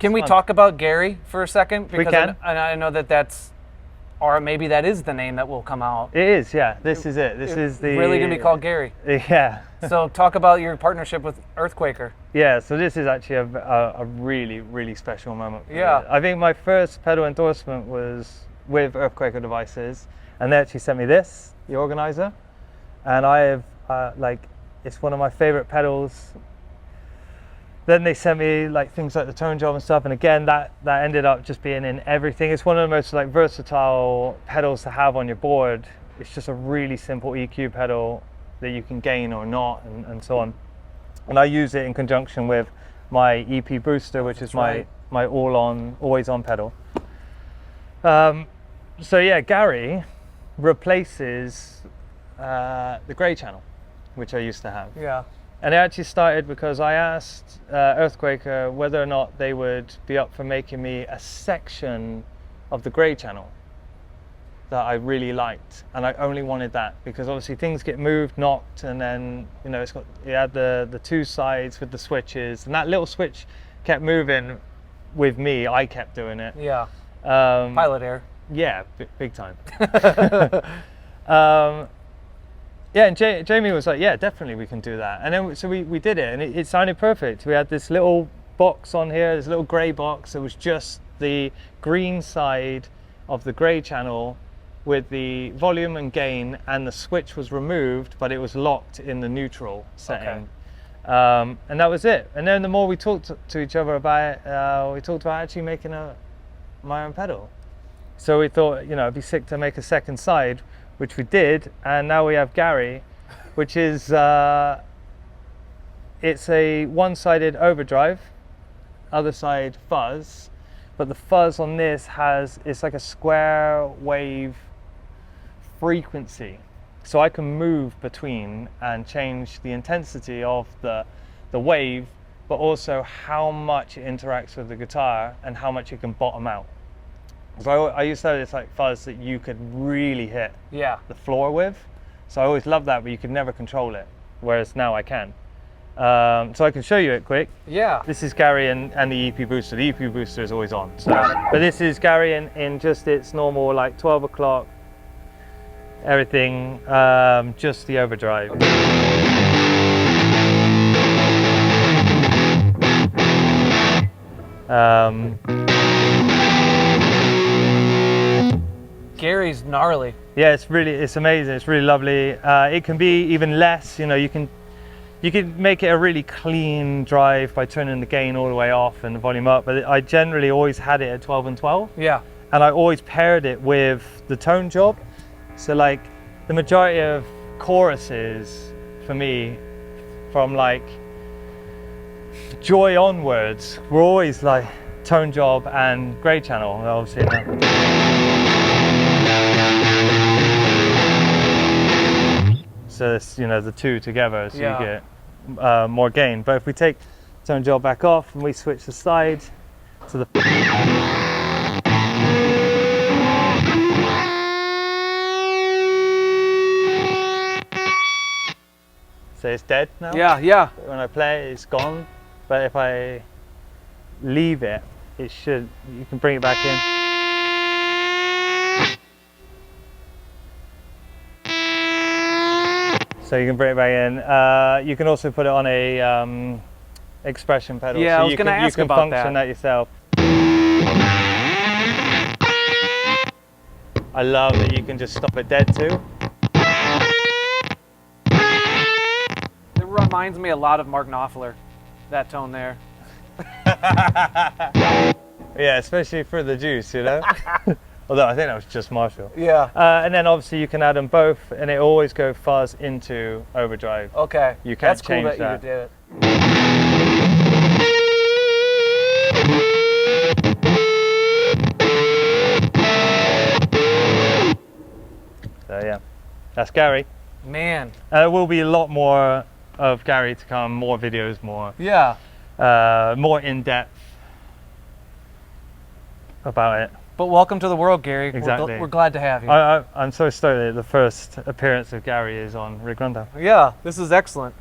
Can we talk about Gary for a second? Because we can. I know that that's, or maybe that is the name that will come out. It is, yeah. This is it. This is the... Really going to be called Gary. Yeah. So talk about your partnership with EarthQuaker. Yeah, so this is actually a really, really special moment. Yeah. I think my first pedal endorsement was with EarthQuaker devices, and they actually sent me this, the organizer, and I have, it's one of my favorite pedals. Then they sent me like things like the tone job and stuff, and again that ended up just being in everything. It's one of the most like versatile pedals to have on your board. It's just a really simple EQ pedal that you can gain or not, and so on. And I use it in conjunction with my EP booster, which is my always on pedal. So yeah, Gary replaces the grey channel, which I used to have. Yeah. And it actually started because I asked EarthQuaker whether or not they would be up for making me a section of the grey channel that I really liked, and I only wanted that because obviously things get moved, knocked, and then it had the two sides with the switches, and that little switch kept moving with me. I kept doing it. Yeah. Pilot error. Yeah, big time. Yeah, and Jamie was like, yeah, definitely we can do that. And then so we did it, and it sounded perfect. We had this little box on here, this little grey box. It was just the green side of the grey channel with the volume and gain, and the switch was removed, but it was locked in the neutral setting. Okay. And that was it. And then the more we talked to each other about it, we talked about actually making my own pedal. So we thought, it'd be sick to make a second side, which we did, and now we have Gary, which is it's a one-sided overdrive, other side fuzz, but the fuzz on this it's like a square wave frequency, so I can move between and change the intensity of the wave, but also how much it interacts with the guitar and how much it can bottom out. So I used to have this like fuzz that you could really hit the floor with. So I always loved that, but you could never control it. Whereas now I can. So I can show you it quick. Yeah. This is Gary and the EP booster. The EP booster is always on. So, but this is Gary in just its normal like 12 o'clock, everything, just the overdrive. Gary's gnarly. Yeah, it's amazing. It's really lovely. It can be even less. You can make it a really clean drive by turning the gain all the way off and the volume up. But I generally always had it at 12 and 12. Yeah. And I always paired it with the tone job. So like the majority of choruses for me, from like Joy onwards, were always like tone job and grey channel, obviously. So it's, the two together, so you get more gain. But if we take tone job back off and we switch the side to the... So it's dead now? Yeah, yeah. When I play it, it's gone. But if I leave it, you can bring it back in. So you can bring it back in. You can also put it on a expression pedal. Yeah, so I was going to ask about that. You can function that yourself. I love that you can just stop it dead too. It reminds me a lot of Mark Knopfler, that tone there. Yeah, especially for the juice, Although I think that was just Marshall. Yeah. And then obviously you can add them both, and it always go fuzz into overdrive. Okay. You can't change that. that. You did it. So yeah, that's Gary. Man. There will be a lot more of Gary to come, more videos, more in depth about it. But welcome to the world, Gary. Exactly. We're glad to have you. I'm so stoked that the first appearance of Gary is on Rig Rundown. Yeah, this is excellent.